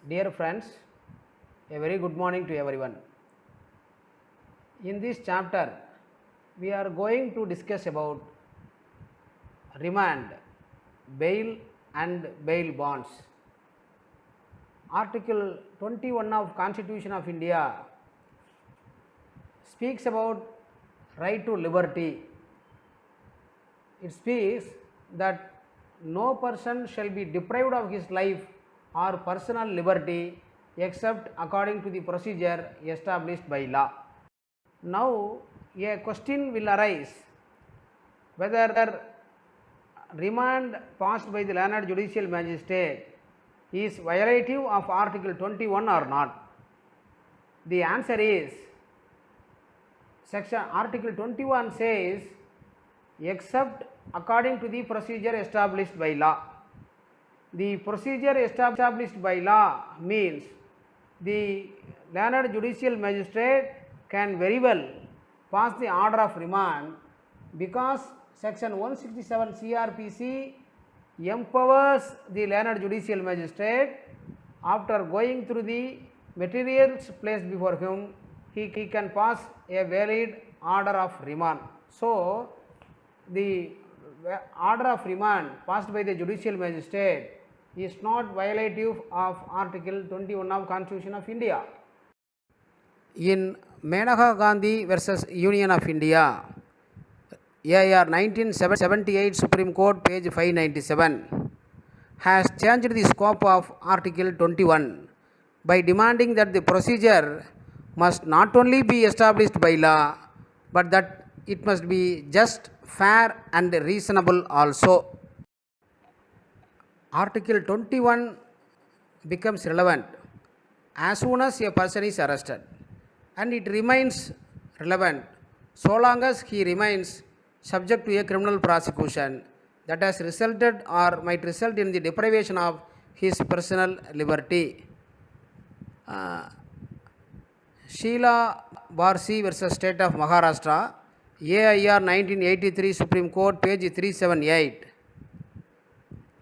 Dear friends, a very good morning to everyone. In this chapter, we are going to discuss about remand, bail and bail bonds. Article 21 of Constitution of India speaks about right to liberty. It speaks that no person shall be deprived of his life or personal liberty except according to the procedure established by law. Now, a question will arise whether remand passed by the learned judicial magistrate is violative of Article 21 or not. The answer is Article 21 says except according to the procedure established by law. The procedure established by law means the learned judicial magistrate can very well pass the order of remand because section 167 CRPC empowers the learned judicial magistrate after going through the materials placed before him, he can pass a valid order of remand. So, the order of remand passed by the judicial magistrate is not violative of Article 21 of Constitution of India. In Manekha Gandhi versus Union of India, AR 1978 Supreme Court page 597 has changed the scope of Article 21 by demanding that the procedure must not only be established by law but that it must be just, fair and reasonable also. Article 21 becomes relevant as soon as a person is arrested, and it remains relevant so long as he remains subject to a criminal prosecution that has resulted or might result in the deprivation of his personal liberty. Sheila Barsi versus State of Maharashtra, AIR 1983 Supreme Court page 378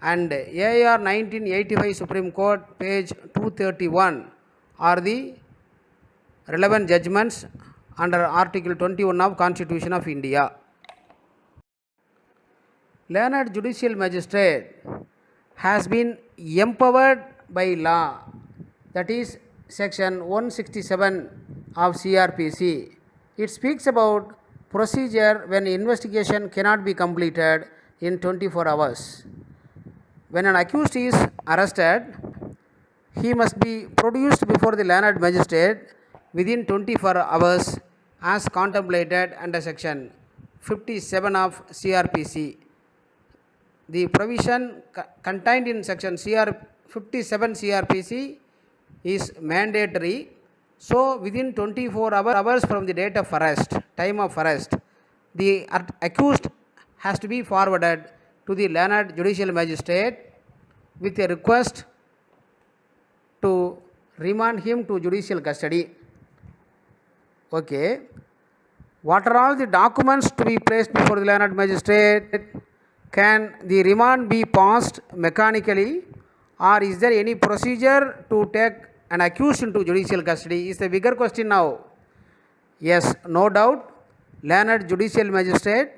and AIR 1985 Supreme Court page 231 are the relevant judgments under Article 21 of Constitution of India. Learned judicial magistrate has been empowered by law, that is section 167 of CRPC. It speaks about procedure when investigation cannot be completed in 24 hours. When an accused is arrested, he must be produced before the learned magistrate within 24 hours as contemplated under section 57 of CRPC. The provision contained in section 57 CRPC is mandatory. So, within 24 hours from the date of arrest, time of arrest, the accused has to be forwarded to the learned judicial magistrate with a request to remand him to judicial custody. Okay. What are all the documents to be placed before the learned magistrate? Can the remand be passed mechanically, or is there any procedure to take an accused into judicial custody? Is the bigger question now. Yes, no doubt, learned judicial magistrate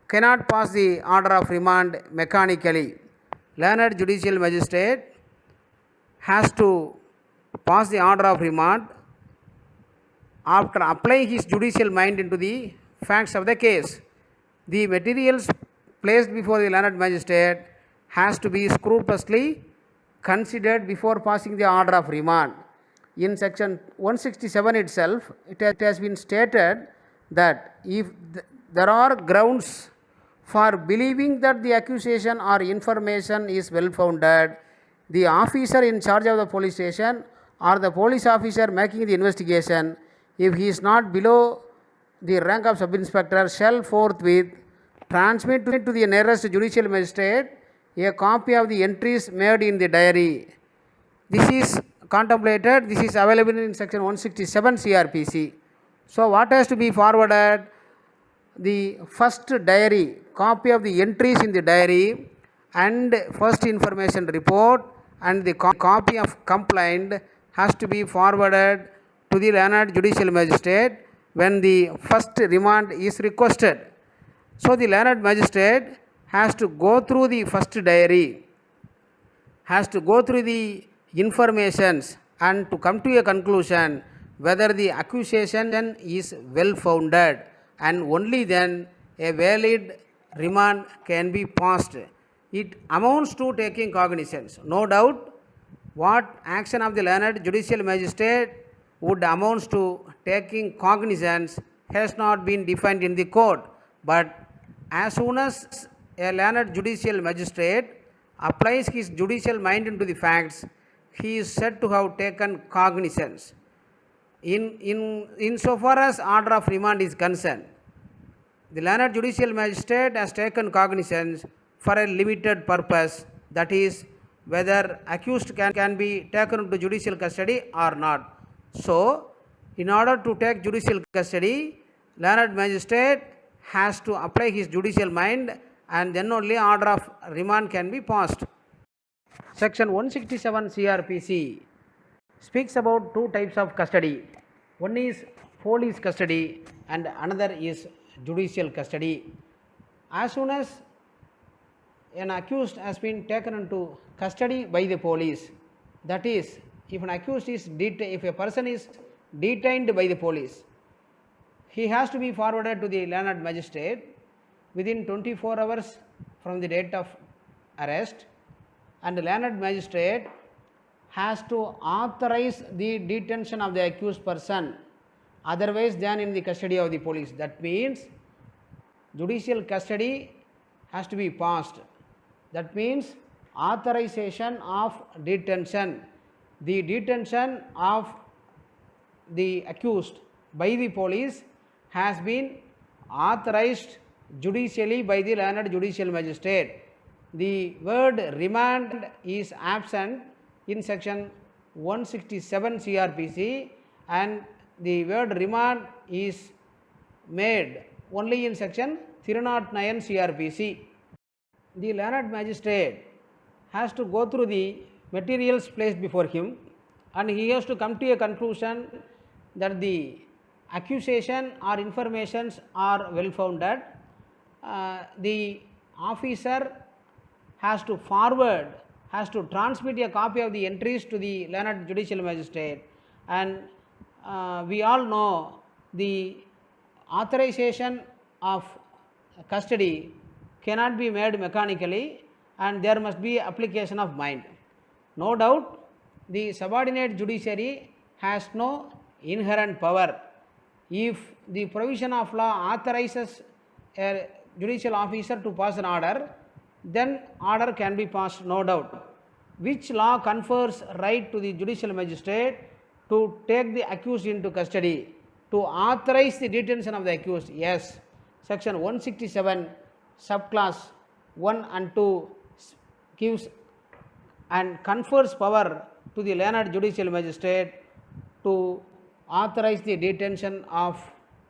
cannot pass the order of remand mechanically. Learned judicial magistrate has to pass the order of remand after applying his judicial mind into the facts of the case. The materials placed before the learned magistrate has to be scrupulously considered before passing the order of remand. In section 167 itself, it has been stated that if there are grounds for believing that the accusation or information is well founded, the officer in charge of the police station or the police officer making the investigation, if he is not below the rank of sub-inspector, shall forthwith transmit to the nearest judicial magistrate a copy of the entries made in the diary. This is contemplated, this is available in section 167 CRPC. So, what has to be forwarded? The first diary, copy of the entries in the diary and first information report and the copy of complaint has to be forwarded to the learned judicial magistrate when the first remand is requested. So the learned magistrate has to go through the first diary, has to go through the informations and to come to a conclusion whether the accusation is well founded, and only then a valid remand can be passed. It amounts to taking cognizance. No doubt, what action of the learned judicial magistrate would amounts to taking cognizance has not been defined in the court, but as soon as a learned judicial magistrate applies his judicial mind into the facts, he is said to have taken cognizance. Insofar as order of remand is concerned, the learned judicial magistrate has taken cognizance for a limited purpose, that is, whether accused can be taken into judicial custody or not. So, in order to take judicial custody, learned magistrate has to apply his judicial mind, and then only order of remand can be passed. Section 167 CRPC speaks about two types of custody. One is police custody and another is judicial custody. As soon as an accused has been taken into custody by the police, that is, if an accused is if a person is detained by the police, he has to be forwarded to the learned magistrate within 24 hours from the date of arrest, and the learned magistrate has to authorize the detention of the accused person otherwise than in the custody of the police. That means judicial custody has to be passed. That means authorization of detention. The detention of the accused by the police has been authorized judicially by the learned judicial magistrate. The word remand is absent in section 167 CRPC, and the word remand is made only in section 309 CRPC. The learned magistrate has to go through the materials placed before him, and he has to come to a conclusion that the accusation or informations are well founded. The officer has to transmit a copy of the entries to the learned judicial magistrate, and we all know the authorization of custody cannot be made mechanically, and there must be application of mind. No doubt, the subordinate judiciary has no inherent power. If the provision of law authorizes a judicial officer to pass an order, then order can be passed, no doubt. Which law confers right to the judicial magistrate to take the accused into custody, to authorize the detention of the accused? Yes, section 167 subclass 1 and 2 gives and confers power to the learned judicial magistrate to authorize the detention of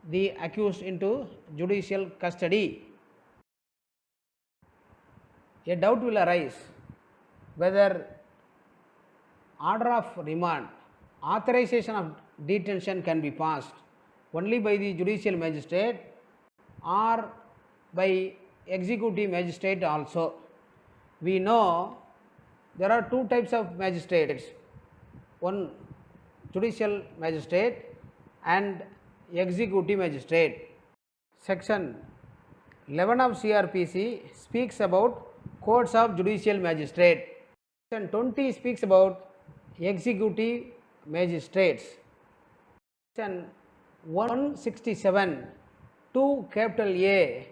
the accused into judicial custody. A doubt will arise whether order of remand, authorization of detention can be passed only by the judicial magistrate or by executive magistrate also. We know there are two types of magistrates, one judicial magistrate and executive magistrate. Section 11 of CRPC speaks about courts of judicial magistrate. Section 20 speaks about executive magistrates. Section 167 2 capital A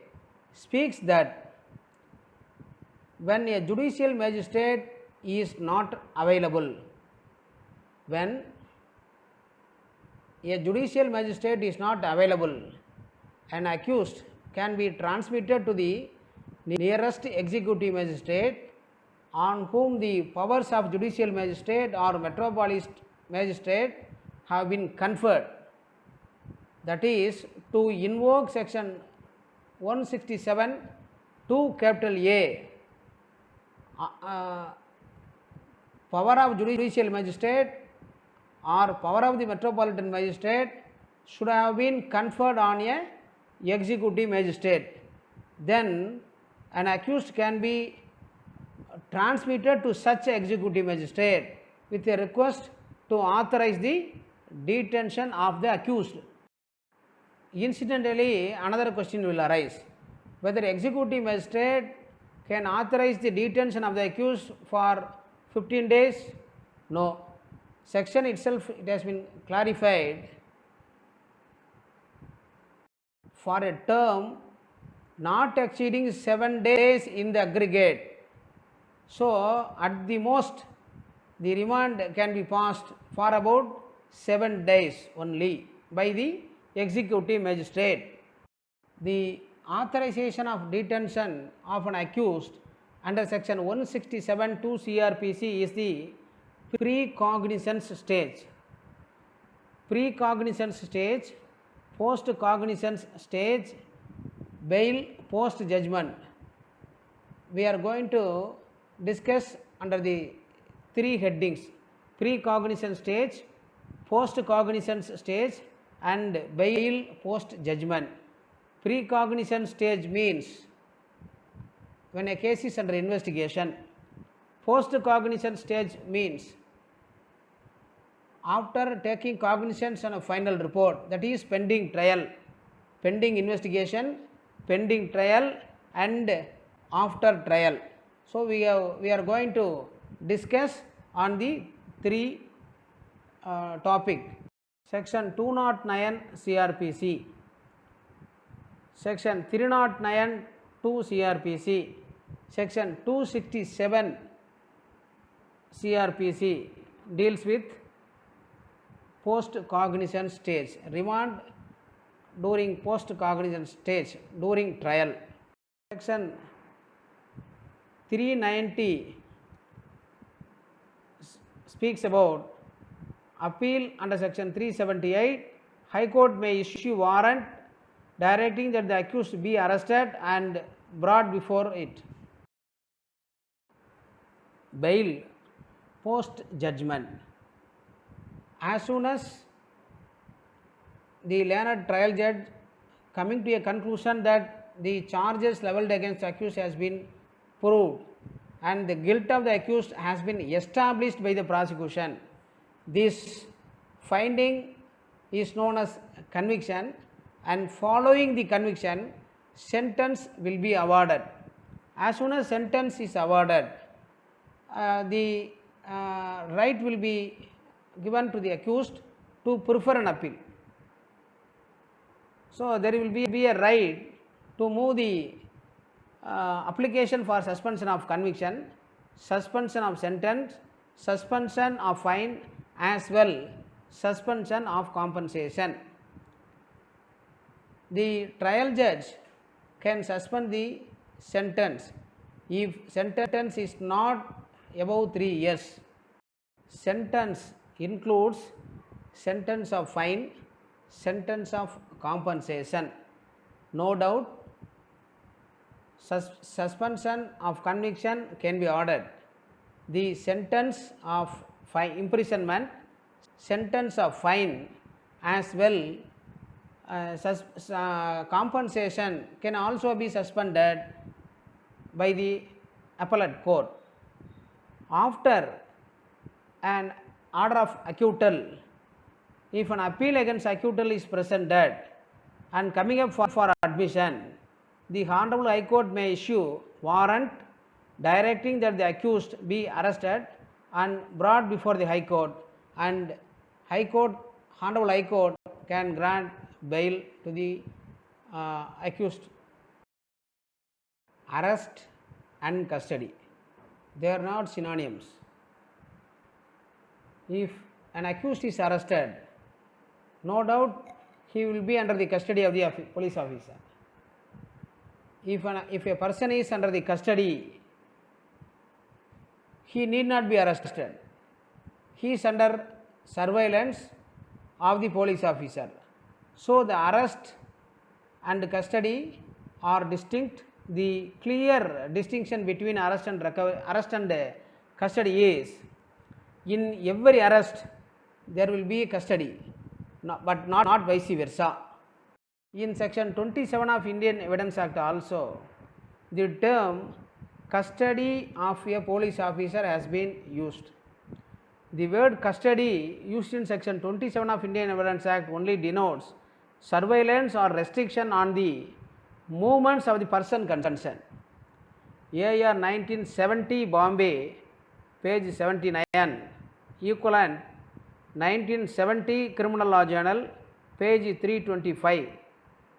speaks that when a judicial magistrate is not available, when a judicial magistrate is not available, an accused can be transmitted to the nearest executive magistrate on whom the powers of judicial magistrate or metropolis magistrate have been conferred. That is, to invoke section 167 2 capital A, power of judicial magistrate or power of the metropolitan magistrate should have been conferred on a executive magistrate. Then an accused can be transmitted to such executive magistrate with a request to authorize the detention of the accused. Incidentally, another question will arise, whether executive magistrate can authorize the detention of the accused for 15 days? No. Section itself, it has been clarified for a term not exceeding 7 days in the aggregate. So, at the most, the remand can be passed for about 7 days only by the executive magistrate. The authorization of detention of an accused under section 167(2) CRPC is the precognizance stage. Precognizance stage, post-cognizance stage, bail, post-judgment. We are going to discuss under the 3 headings: precognizance stage, post-cognizance stage and bail post-judgment. Precognizance stage means when a case is under investigation. Post-cognizance stage means after taking cognizance on a final report, that is pending trial, pending investigation, pending trial and after trial. So, we are going to discuss on the 3 topic. Section 209 CRPC, Section 309(2) CRPC, Section 267 CRPC deals with post-cognizance stage, remand during post-cognizance stage during trial. Section 390 speaks about appeal under section 378. High Court may issue warrant directing that the accused be arrested and brought before it. Bail post judgment. As soon as the learned trial judge coming to a conclusion that the charges levelled against the accused has been proved and the guilt of the accused has been established by the prosecution, this finding is known as conviction, and following the conviction, sentence will be awarded. As soon as sentence is awarded, the right will be given to the accused to prefer an appeal. So, there will be a right to move the application for suspension of conviction, suspension of sentence, suspension of fine, as well suspension of compensation. The trial judge can suspend the sentence if sentence is not above 3 years. Sentence includes sentence of fine, sentence of compensation. No doubt, suspension of conviction can be ordered. The sentence of imprisonment, sentence of fine, as well compensation can also be suspended by the appellate court. After an order of acquittal, if an appeal against acquittal is presented and coming up for admission, the Honorable High Court may issue warrant directing that the accused be arrested and brought before the High Court, and Honorable High Court can grant bail to the accused. Arrest and custody, they are not synonyms. If an accused is arrested, no doubt he will be under the custody of the police officer. If a person is under the custody, he need not be arrested. He is under surveillance of the police officer. So, the arrest and custody are distinct. The clear distinction between arrest and custody is In every arrest there will be custody, but not vice versa. In section 27 of Indian Evidence Act also, the term custody of a police officer has been used. The word custody used in section 27 of Indian Evidence Act only denotes surveillance or restriction on the movements of the person concerned. AR 1970 Bombay, page 79, equivalent 1970 Criminal Law Journal, page 325,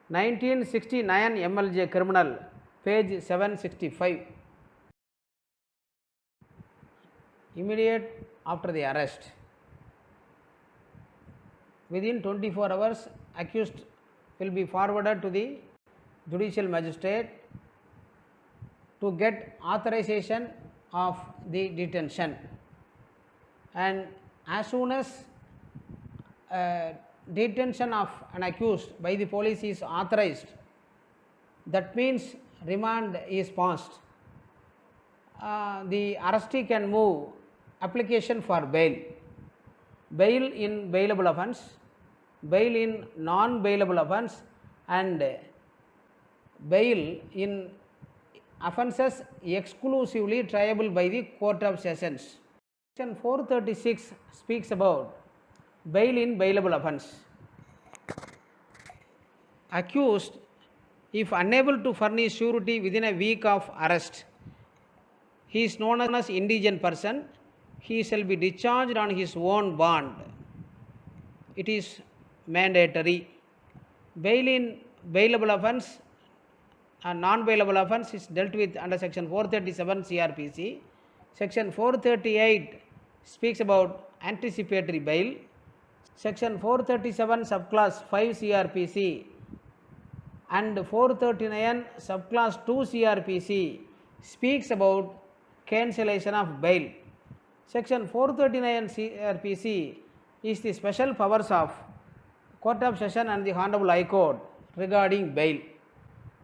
1969 MLJ Criminal, page 765. Immediate after the arrest, within 24 hours, accused will be forwarded to the judicial magistrate to get authorization of the detention, and as soon as detention of an accused by the police is authorized, that means remand is passed, the arrestee can move application for bail, bail in bailable offence, bail in non-bailable offence, and bail in offences exclusively triable by the Court of Sessions. Section 436 speaks about bail in bailable offence. Accused, if unable to furnish surety within a week of arrest, he is known as indigent person, he shall be discharged on his own bond. It is mandatory. Bail in bailable offence and non-bailable offence is dealt with under section 437 CRPC. Section 438 speaks about anticipatory bail. Section 437 subclass 5 CRPC and 439 subclass 2 CRPC speaks about cancellation of bail. Section 439 CRPC is the special powers of Court of Session and the Honorable High Court regarding bail.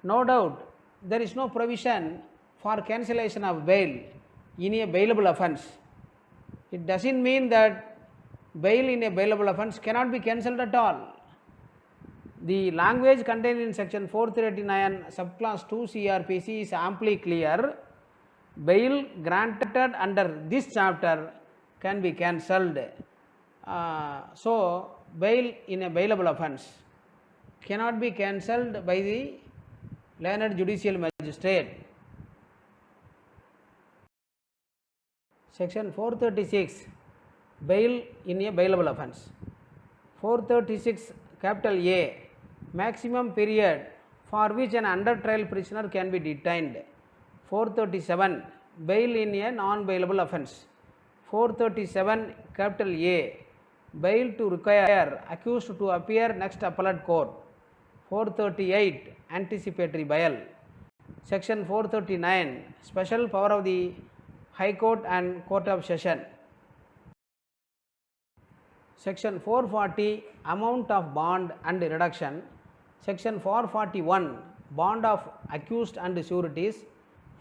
No doubt there is no provision for cancellation of bail in a bailable offence. It doesn't mean that bail in a bailable offence cannot be cancelled at all. The language contained in section 439 subclass 2 CRPC is amply clear. Bail granted under this chapter can be cancelled. So, bail in a bailable offence cannot be cancelled by the learned judicial magistrate. Section 436, bail in a bailable offence. 436 capital A, maximum period for which an under trial prisoner can be detained. 437, bail in a non-bailable offence. 437 capital A, bail to require accused to appear next appellate court. 438, anticipatory bail. Section 439, special power of the High Court and Court of Session. Section 440, amount of bond and reduction. Section 441, bond of accused and sureties.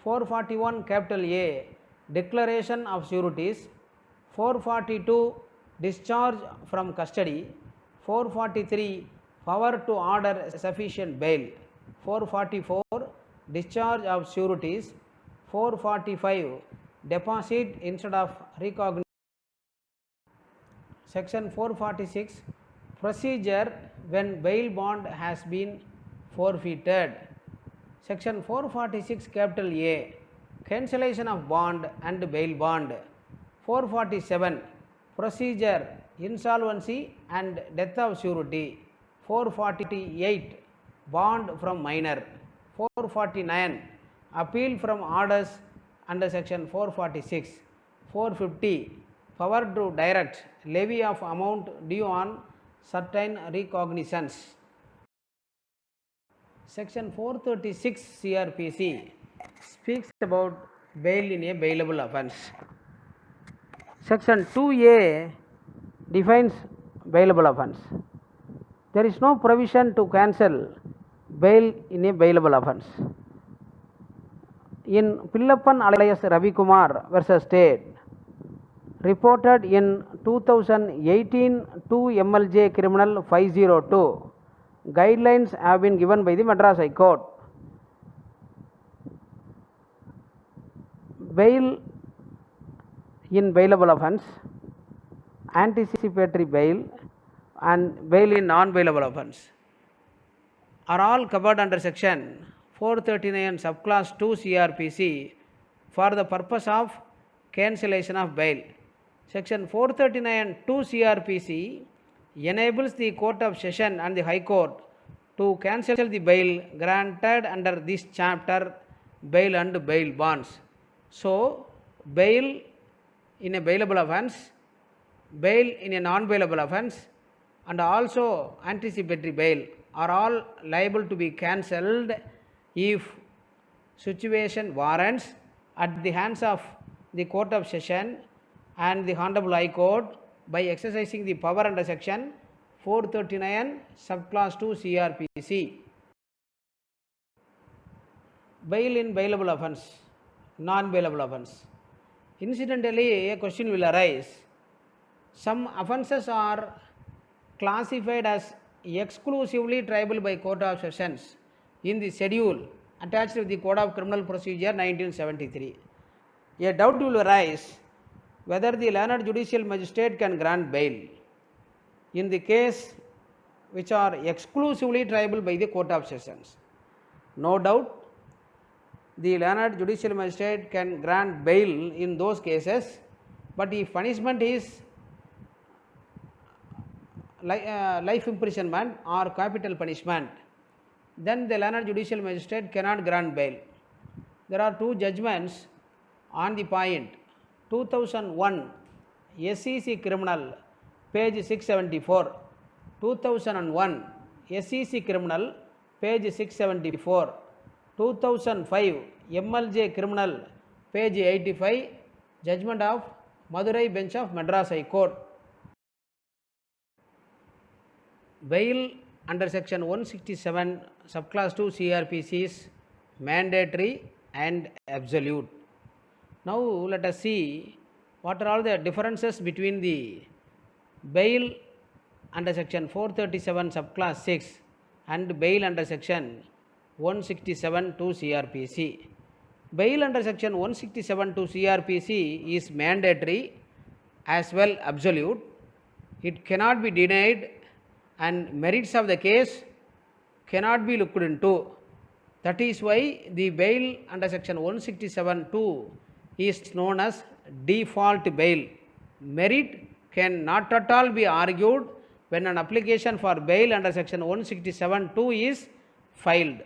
441 capital A, declaration of sureties. 442, discharge from custody. 443, power to order sufficient bail. 444, discharge of sureties. 445, deposit instead of recognition. Section 446, procedure when bail bond has been forfeited. Section 446 capital A, cancellation of bond and bail bond. 447, procedure, insolvency and death of surety. 448, bond from minor. 449, appeal from orders under section 446. 450, power to direct levy of amount due on certain recognizance. Section 436 CRPC speaks about bail in a bailable offence. Section 2A defines bailable offence. There is no provision to cancel bail in a bailable offence. In Pillappan alias Ravi Kumar versus State, reported in 2018 to MLJ Criminal 502. Guidelines have been given by the Madras High Court. Bail in bailable offence, anticipatory bail, and bail in non-bailable offence are all covered under section 439 subclass 2 CRPC for the purpose of cancellation of bail. Section 439 2 CRPC enables the Court of Session and the High Court to cancel the bail granted under this chapter, bail and bail bonds. So, bail in a bailable offence, bail in a non-bailable offence, and also anticipatory bail are all liable to be cancelled if situation warrants at the hands of the Court of Session and the Honorable High Court by exercising the power under section 439 subclass 2 CRPC. Bail in bailable offence, non-bailable offence. Incidentally, a question will arise. Some offences are classified as exclusively triable by Court of Sessions in the schedule attached to the Code of Criminal Procedure 1973. A doubt will arise whether the learned judicial magistrate can grant bail in the case which are exclusively triable by the Court of Sessions. No doubt, the learned judicial magistrate can grant bail in those cases, but if punishment is life imprisonment or capital punishment, then the learned judicial magistrate cannot grant bail. There are two judgments on the point. 2001 SEC Criminal, page 674. 2001 SEC Criminal, page 674. 2005 MLJ Criminal, page 85. Judgment of Madurai Bench of Madras High Court. Bail under section 167 subclass 2 CRPC is mandatory and absolute. Now let us see what are all the differences between the bail under section 437 subclass 6 and bail under section 167 2 CRPC. Bail under section 167 2 CRPC is mandatory as well absolute. It cannot be denied and merits of the case cannot be looked into. That is why the bail under section 167(2) is known as default bail. Merit can not at all be argued when an application for bail under section 167(2) is filed.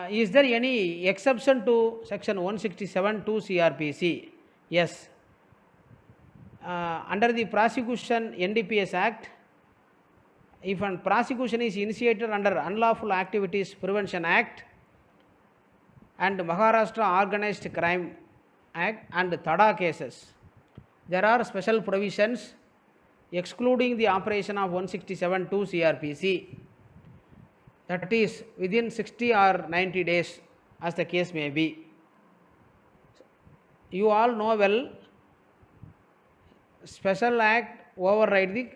Is there any exception to section 167(2) CRPC? Yes. Under the Prosecution NDPS Act, if a prosecution is initiated under Unlawful Activities Prevention Act and Maharashtra Organized Crime Act and TADA cases, there are special provisions excluding the operation of 167(2) CRPC, that is within 60 or 90 days as the case may be. You all know well, special act override the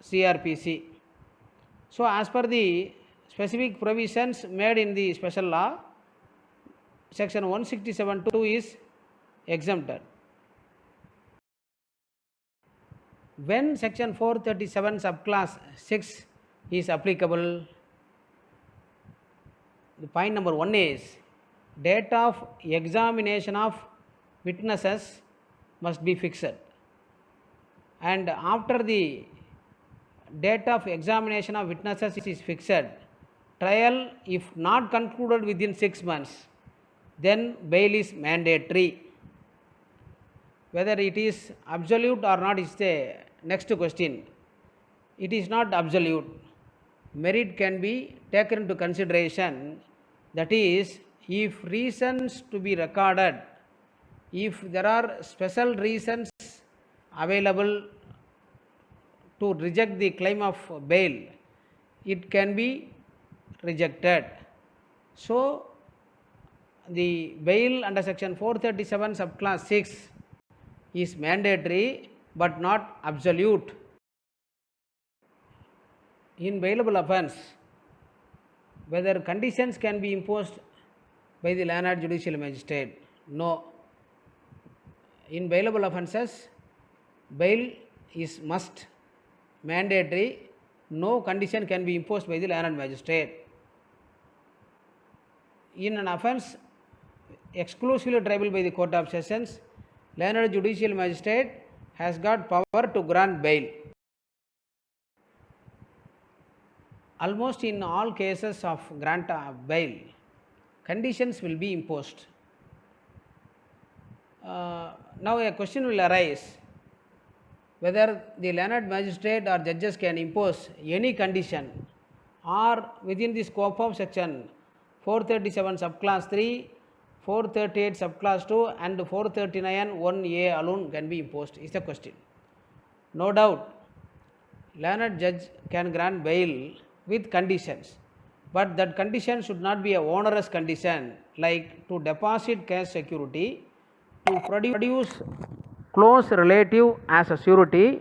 CRPC. So as per the specific provisions made in the special law, section 167(2) is exempted. When section 437 subclass 6 is applicable, the point number 1 is date of examination of witnesses must be fixed, and after the date of examination of witnesses is fixed, trial if not concluded within 6 months, then bail is mandatory. Whether it is absolute or not is the next question. It is not absolute. Merit can be taken into consideration, that is, if reasons to be recorded, if there are special reasons available to reject the claim of bail, it can be rejected. So, the bail under section 437 subclass 6 is mandatory but not absolute. In bailable offence, whether conditions can be imposed by the learned judicial magistrate? No. In bailable offences, bail is must, mandatory, no condition can be imposed by the learned magistrate. In an offence exclusively triable by the Court of Sessions, learned judicial magistrate has got power to grant bail. Almost in all cases of grant of bail, conditions will be imposed. Now a question will arise whether the learned magistrate or judges can impose any condition or within the scope of section 437 subclass 3, 438 subclass 2 and 439 1A alone can be imposed is the question. No doubt learned judge can grant bail with conditions, but that condition should not be a onerous condition like to deposit cash security, to produce close relative as a surety,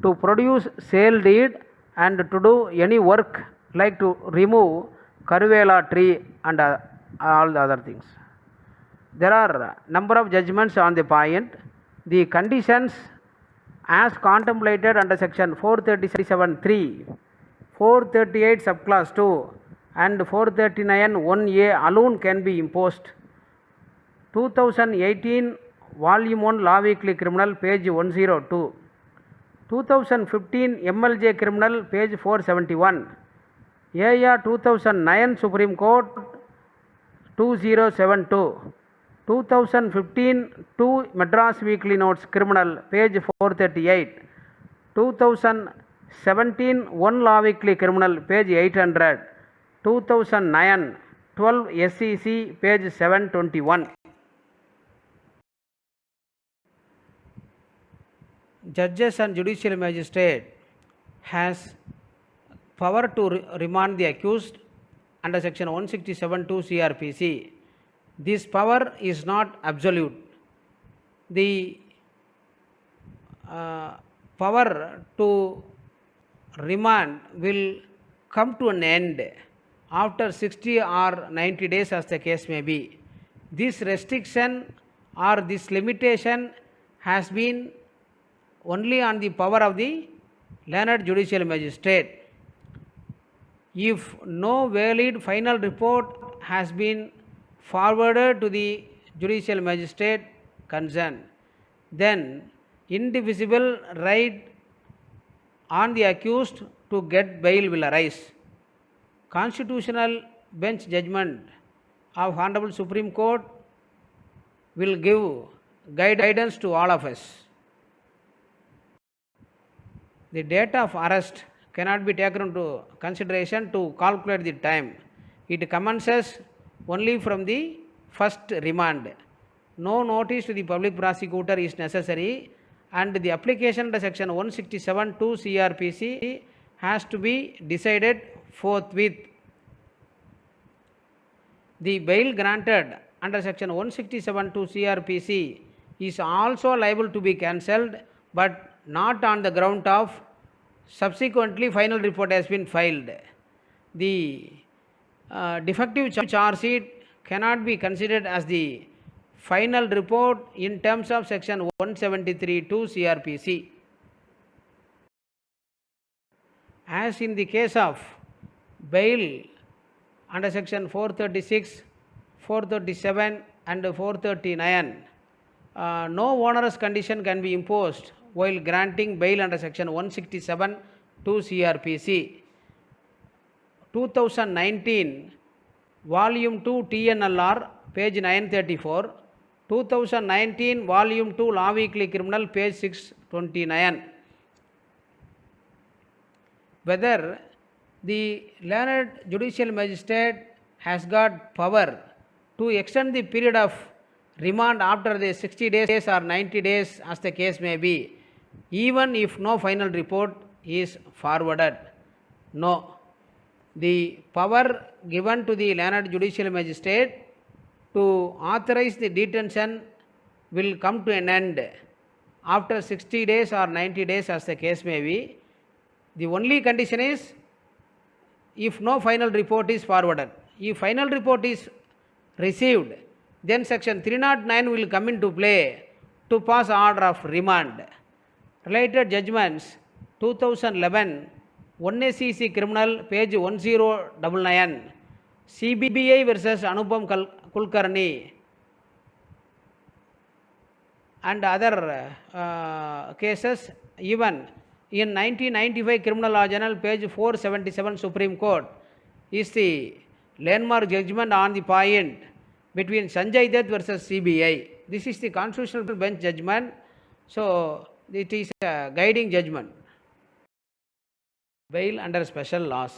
to produce sale deed and to do any work like to remove Karuvela tree and all the other things. There are number of judgments on the point. The conditions as contemplated under section 437(3), 438 subclass 2 and 439 1A alone can be imposed. 2018 volume 1 Law Weekly Criminal page 102, 2015 MLJ Criminal page 471, AR 2009 Supreme Court 2072, 2015 2 Madras Weekly Notes Criminal page 438, 2017 1 Law Weekly Criminal page 800, 2009 12 SEC page 721. Judges and judicial magistrate has power to remand the accused under section 167(2) CRPC. This power is not absolute. The power to remand will come to an end after 60 or 90 days as the case may be. This restriction or this limitation has been only on the power of the learned judicial magistrate. If no valid final report has been forwarded to the judicial magistrate concerned, then indivisible right on the accused to get bail will arise. Constitutional bench judgment of Honorable Supreme Court will give guidance to all of us. The date of arrest cannot be taken into consideration to calculate the time. It commences only from the first remand. No notice to the public prosecutor is necessary, and the application under section 167(2) CRPC has to be decided forthwith. The bail granted under section 167(2) CRPC is also liable to be cancelled, but not on the ground of subsequently final report has been filed. The defective charge sheet cannot be considered as the final report in terms of section 173(2) CRPC. As in the case of bail under section 436, 437 and 439, no onerous condition can be imposed while granting bail under section 167(2) CRPC. 2019 volume 2 TNLR page 934, 2019 volume 2 Law Weekly Criminal page 629. Whether the learned judicial magistrate has got power to extend the period of remand after the 60 days or 90 days as the case may be, even if no final report is forwarded. No. The power given to the learned judicial magistrate to authorize the detention will come to an end after 60 days or 90 days as the case may be. The only condition is if no final report is forwarded. If final report is received, then section 309 will come into play to pass order of remand. Related judgments 2011 1 SEC criminal page 1099 CBI versus Anupam Kulkarni and other cases. Even in 1995 criminal law journal page 477 Supreme Court is the landmark judgment on the point between Sanjay Dutt versus CBI. This is the constitutional bench judgment, so it is a guiding judgment. Bail under special laws.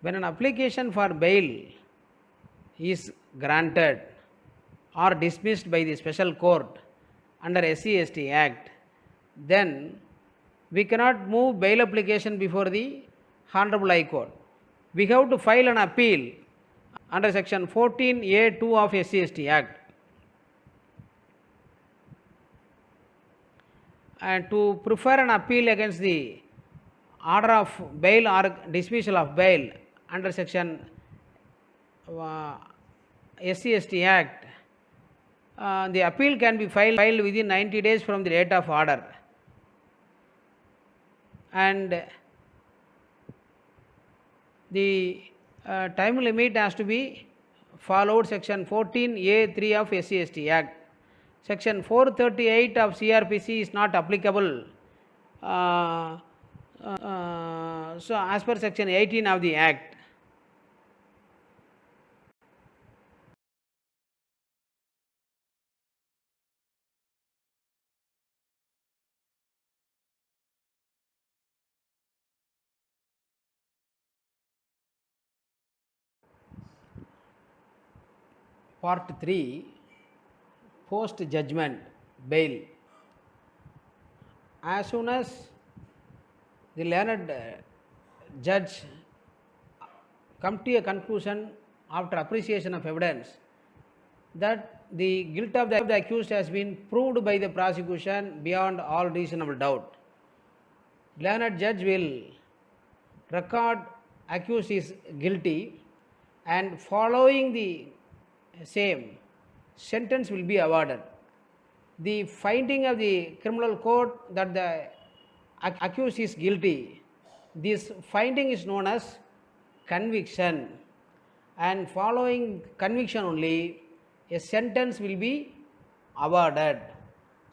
When an application for bail is granted or dismissed by the special court under SC/ST Act, then we cannot move bail application before the Honorable High Court. We have to file an appeal under section 14A(2) of SC/ST Act. And to prefer an appeal against the order of bail or dismissal of bail under section SC/ST Act, the appeal can be filed within 90 days from the date of order. And the time limit has to be followed section 14A(3) of SC/ST Act. Section 438 of CRPC is not applicable. So as per section 18 of the Act. Part 3, post judgment bail. As soon as the learned judge come to a conclusion after appreciation of evidence that the guilt of the accused has been proved by the prosecution beyond all reasonable doubt, learned judge will record accused is guilty, and following the same sentence will be awarded. The finding of the criminal court that the accused is guilty, this finding is known as conviction, and following conviction only a sentence will be awarded.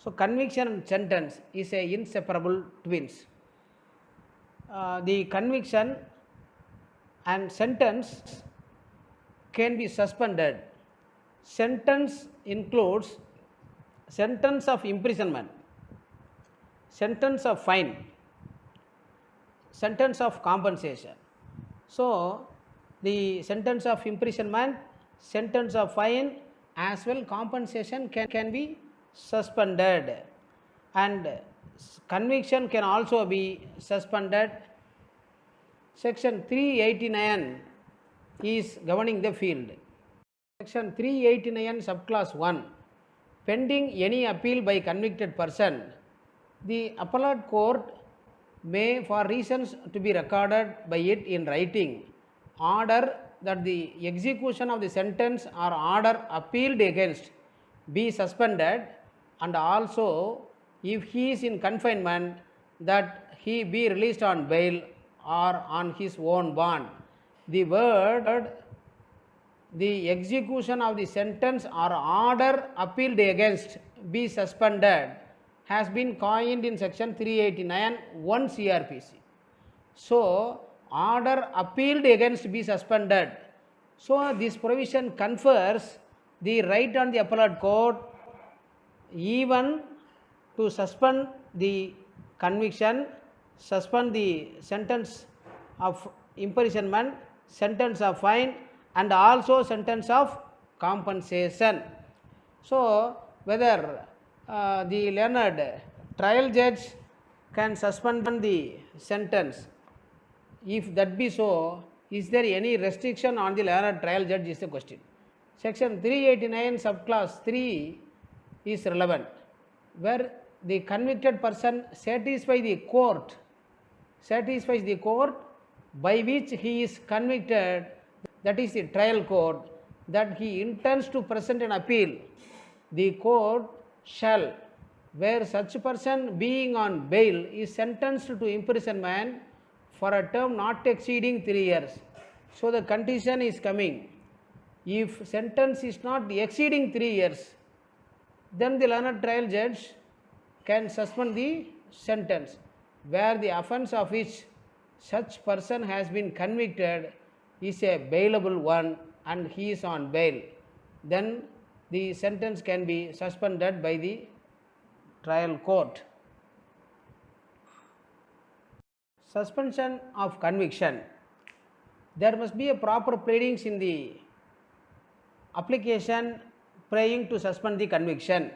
So conviction and sentence is a inseparable twins. The conviction and sentence can be suspended. Sentence includes sentence of imprisonment, sentence of fine, sentence of compensation. So the sentence of imprisonment, sentence of fine, as well compensation can be suspended, and conviction can also be suspended. Section 389 is governing the field. Section 389 subclass 1, pending any appeal by convicted person, the appellate court may, for reasons to be recorded by it in writing, order that the execution of the sentence or order appealed against be suspended, and also if he is in confinement that he be released on bail or on his own bond. The word the execution of the sentence or order appealed against be suspended has been coined in section 389 1 CRPC. So order appealed against be suspended. So this provision confers the right on the appellate court even to suspend the conviction, suspend the sentence of imprisonment, sentence of fine, and also sentence of compensation. So whether the learned trial judge can suspend the sentence, if that be so, is there any restriction on the learned trial judge is the question. Section 389 subclass 3 is relevant, where the convicted person satisfies the court by which he is convicted, that is the trial court, that he intends to present an appeal, the court shall, where such person being on bail is sentenced to imprisonment for a term not exceeding 3 years. So the condition is coming. If sentence is not exceeding 3 years, then the learned trial judge can suspend the sentence. Where the offence of which such person has been convicted is a bailable one and he is on bail, then the sentence can be suspended by the trial court. Suspension of conviction. There must be a proper pleadings in the application praying to suspend the conviction.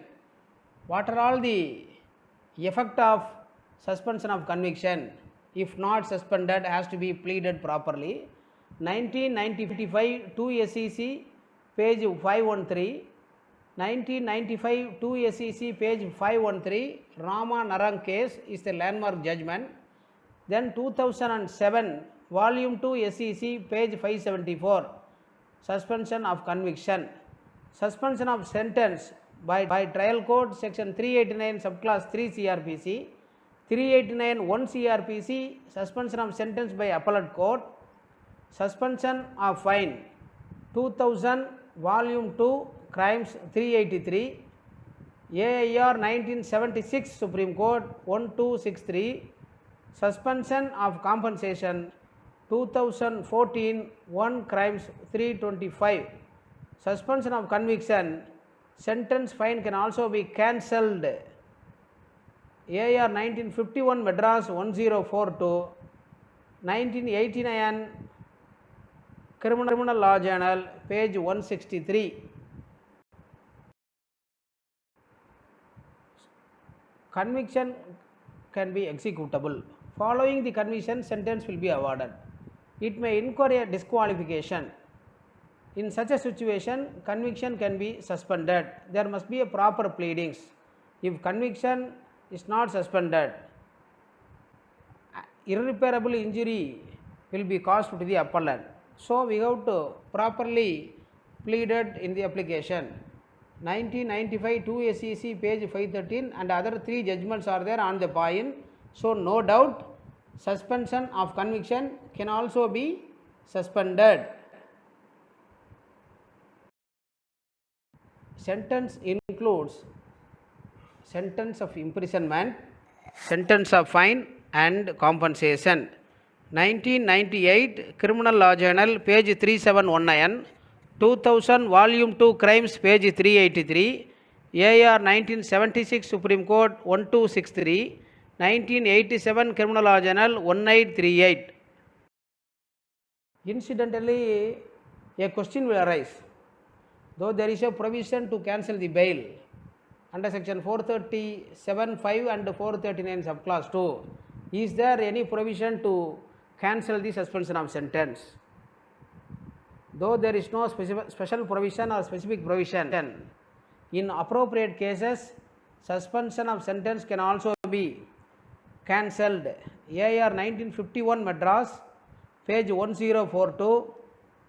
What are all the effect of suspension of conviction? If not suspended, has to be pleaded properly. 1995 2 SEC page 513, 1995 2 SEC page 513 Rama Narang case is the landmark judgment. Then 2007 volume 2 SEC page 574 suspension of conviction. Suspension of sentence by trial court section 389 subclass 3 CRPC, 389 1 CRPC suspension of sentence by appellate court. Suspension of fine 2000 volume 2 crimes 383, AIR 1976 Supreme Court 1263. Suspension of compensation 2014 1 crimes 325. Suspension of conviction, sentence fine can also be cancelled. AIR 1951 Madras 1042, 1989 Criminal Law Journal page 163. Conviction can be executable. Following the conviction, sentence will be awarded. It may incur a disqualification. In such a situation, conviction can be suspended. There must be a proper pleadings. If conviction is not suspended, irreparable injury will be caused to the appellant. So we have to properly pleaded in the application. 1995 2 SEC page 513 and other 3 judgments are there on the point. So no doubt suspension of conviction can also be suspended. Sentence includes sentence of imprisonment, sentence of fine and compensation. 1998 Criminal Law Journal page 3719, 2000 volume 2 crimes page 383, AR 1976 Supreme Court 1263, 1987 Criminal Law Journal 1838. Incidentally, a question will arise. Though there is a provision to cancel the bail under section 437(5) and 439 subclass 2, is there any provision to cancel the suspension of sentence? Though there is no special provision or specific provision, in appropriate cases, suspension of sentence can also be cancelled. AR 1951 Madras page 1042,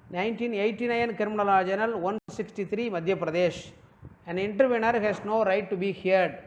1989 Criminal Law Journal 163 Madhya Pradesh. An intervener has no right to be heard